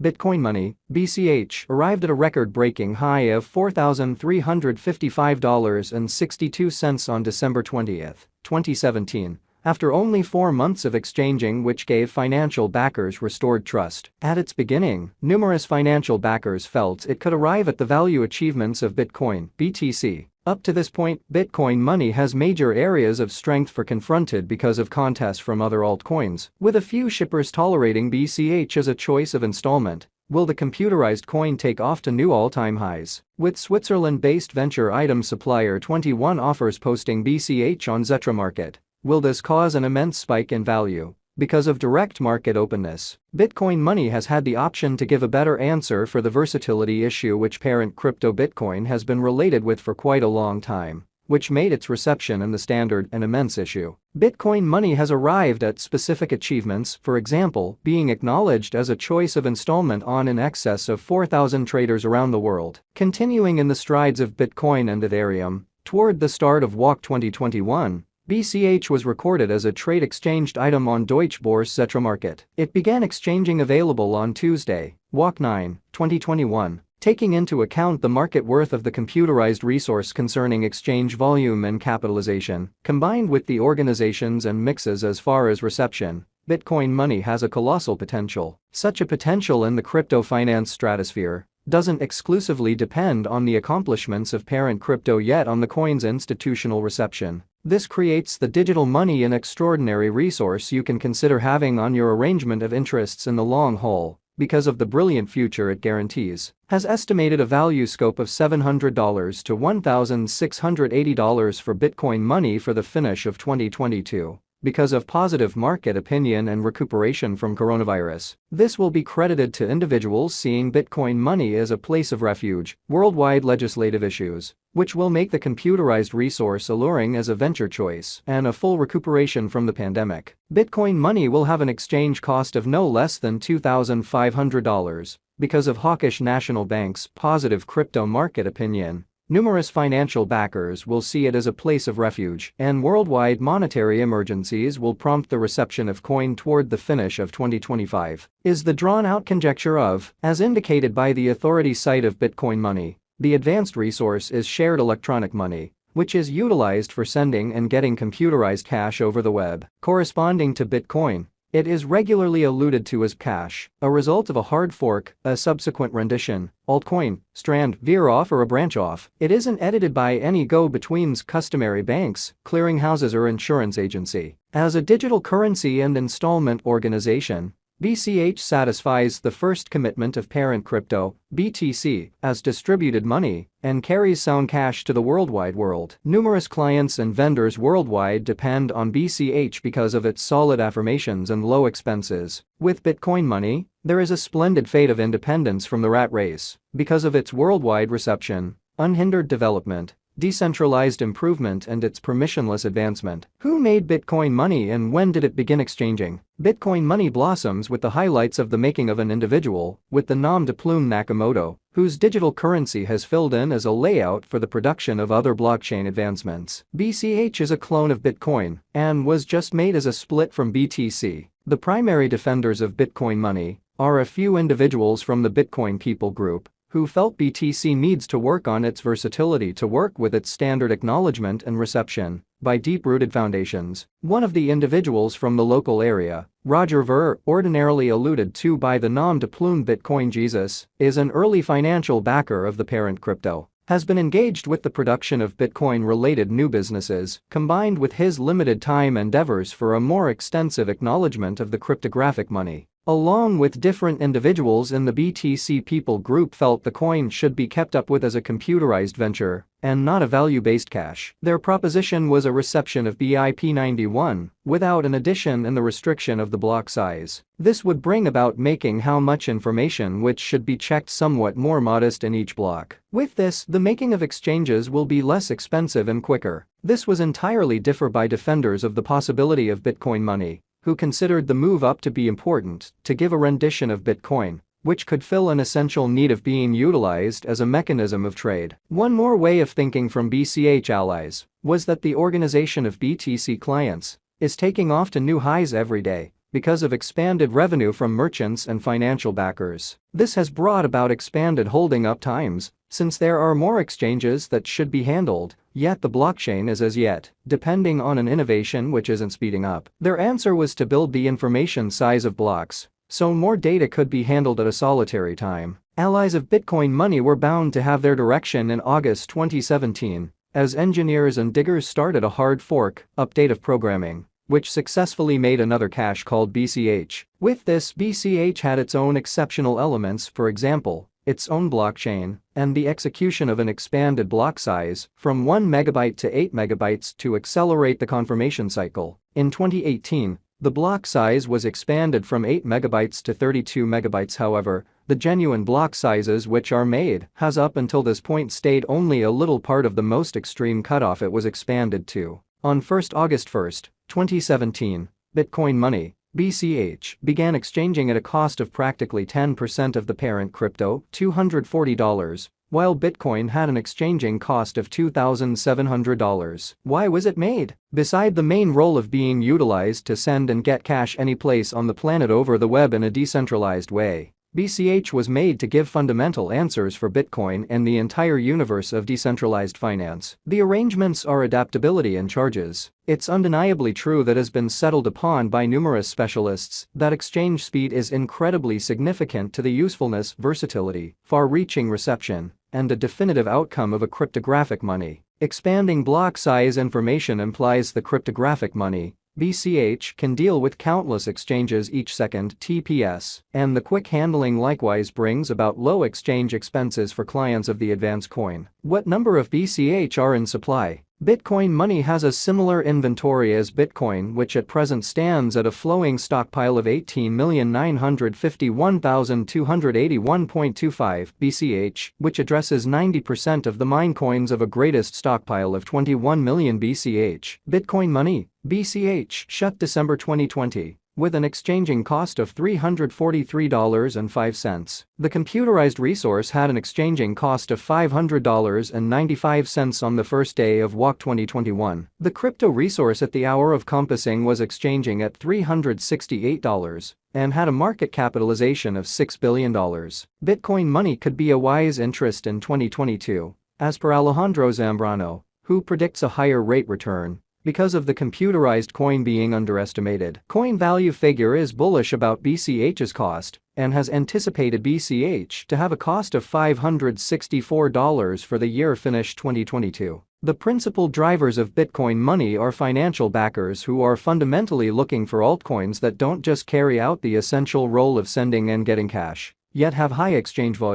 Bitcoin Money, BCH, arrived at a record-breaking high of $4,355.62 on December 20, 2017, after only 4 months of exchanging, which gave financial backers restored trust. At its beginning, numerous financial backers felt it could arrive at the value achievements of Bitcoin, BTC. Up to this point, Bitcoin Money has major areas of strength for confronted because of contests from other altcoins, with a few shippers tolerating BCH as a choice of installment. Will the computerized coin take off to new all-time highs? With Switzerland-based venture item supplier 21 offers posting BCH on Zetra Market, will this cause an immense spike in value? Because of direct market openness, Bitcoin Money has had the option to give a better answer for the versatility issue which parent crypto Bitcoin has been related with for quite a long time, which made its reception in the standard an immense issue. Bitcoin Money has arrived at specific achievements, for example, being acknowledged as a choice of installment on in excess of 4,000 traders around the world. Continuing in the strides of Bitcoin and Ethereum, toward the start of WOC 2021, BCH was recorded as a trade exchanged item on Deutsche Börse Zetra Market. It began exchanging available on Tuesday, WOC 9, 2021, taking into account the market worth of the computerized resource concerning exchange volume and capitalization, combined with the organizations and mixes as far as reception. Bitcoin Money has a colossal potential. Such a potential in the crypto finance stratosphere doesn't exclusively depend on the accomplishments of parent crypto yet on the coin's institutional reception. This creates the digital money an extraordinary resource you can consider having on your arrangement of interests in the long haul, because of the brilliant future it guarantees. Has estimated a value scope of $700 to $1,680 for Bitcoin Money for the finish of 2022. Because of positive market opinion and recuperation from coronavirus. This will be credited to individuals seeing Bitcoin Money as a place of refuge, worldwide legislative issues, which will make the computerized resource alluring as a venture choice, and a full recuperation from the pandemic. Bitcoin Money will have an exchange cost of no less than $2,500 because of hawkish national banks' positive crypto market opinion. Numerous financial backers will see it as a place of refuge, and worldwide monetary emergencies will prompt the reception of coin toward the finish of 2025. Is the drawn-out conjecture of, as indicated by the authority site of Bitcoin Money, the advanced resource is shared electronic money, which is utilized for sending and getting computerized cash over the web. Corresponding to Bitcoin, it is regularly alluded to as cash, a result of a hard fork, a subsequent rendition, altcoin, strand, veer off or a branch off. It isn't edited by any go-betweens, customary banks, clearinghouses or insurance agency. As a digital currency and installment organization, BCH satisfies the first commitment of parent crypto, BTC, as distributed money, and carries sound cash to the worldwide world. Numerous clients and vendors worldwide depend on BCH because of its solid affirmations and low expenses. With Bitcoin Money, there is a splendid fate of independence from the rat race, because of its worldwide reception, unhindered development, decentralized improvement and its permissionless advancement. Who made Bitcoin Money and when did it begin exchanging? Bitcoin Money blossoms with the highlights of the making of an individual, with the nom de plume Nakamoto, whose digital currency has filled in as a layout for the production of other blockchain advancements. BCH is a clone of Bitcoin and was just made as a split from BTC. The primary defenders of Bitcoin Money are a few individuals from the Bitcoin People group, who felt BTC needs to work on its versatility to work with its standard acknowledgement and reception by deep-rooted foundations. One of the individuals from the local area, Roger Ver, ordinarily alluded to by the nom de plume Bitcoin Jesus, is an early financial backer of the parent crypto, has been engaged with the production of Bitcoin-related new businesses, combined with his limited time endeavors for a more extensive acknowledgement of the cryptographic money. Along with different individuals in the BTC People group felt the coin should be kept up with as a computerized venture and not a value-based cash. Their proposition was a reception of BIP91 without an addition and the restriction of the block size. This would bring about making how much information which should be checked somewhat more modest in each block. With this, the making of exchanges will be less expensive and quicker. This was entirely differ by defenders of the possibility of Bitcoin Money, who considered the move up to be important to give a rendition of Bitcoin, which could fill an essential need of being utilized as a mechanism of trade. One more way of thinking from BCH allies was that the organization of BTC clients is taking off to new highs every day, because of expanded revenue from merchants and financial backers. This has brought about expanded holding up times, since there are more exchanges that should be handled, yet the blockchain is as yet depending on an innovation which isn't speeding up. Their answer was to build the information size of blocks, so more data could be handled at a solitary time. Allies of Bitcoin money were bound to have their direction in August 2017, as engineers and diggers started a hard fork update of programming, which successfully made another cache called BCH. With this, BCH had its own exceptional elements, for example, its own blockchain, and the execution of an expanded block size from 1 megabyte to 8 megabytes to accelerate the confirmation cycle. In 2018, the block size was expanded from 8 megabytes to 32 megabytes. However, the genuine block sizes which are made has up until this point stayed only a little part of the most extreme cutoff it was expanded to. On August 1, 2017, Bitcoin Money, BCH, began exchanging at a cost of practically 10% of the parent crypto, $240, while Bitcoin had an exchanging cost of $2,700. Why was it made? Beside the main role of being utilized to send and get cash any place on the planet over the web in a decentralized way, BCH was made to give fundamental answers for Bitcoin and the entire universe of decentralized finance. The arrangements are adaptability and charges. It's undeniably true that has been settled upon by numerous specialists that exchange speed is incredibly significant to the usefulness, versatility, far-reaching reception, and a definitive outcome of a cryptographic money. Expanding block size information implies the cryptographic money, BCH, can deal with countless exchanges each second (TPS), and the quick handling likewise brings about low exchange expenses for clients of the advanced coin. What number of BCH are in supply? Bitcoin Money has a similar inventory as Bitcoin, which at present stands at a flowing stockpile of 18,951,281.25 BCH, which addresses 90% of the mine coins of a greatest stockpile of 21 million BCH. Bitcoin Money, BCH, shut December 2020 with an exchanging cost of $343.05. The computerized resource had an exchanging cost of $500.95 on the first day of WOC 2021. The crypto resource at the hour of compassing was exchanging at $368 and had a market capitalization of $6 billion. Bitcoin Money could be a wise interest in 2022, as per Alejandro Zambrano, who predicts a higher rate return because of the computerized coin being underestimated. Coin Value Figure is bullish about BCH's cost and has anticipated BCH to have a cost of $564 for the year finish 2022. The principal drivers of Bitcoin Money are financial backers who are fundamentally looking for altcoins that don't just carry out the essential role of sending and getting cash, yet have high exchange volume.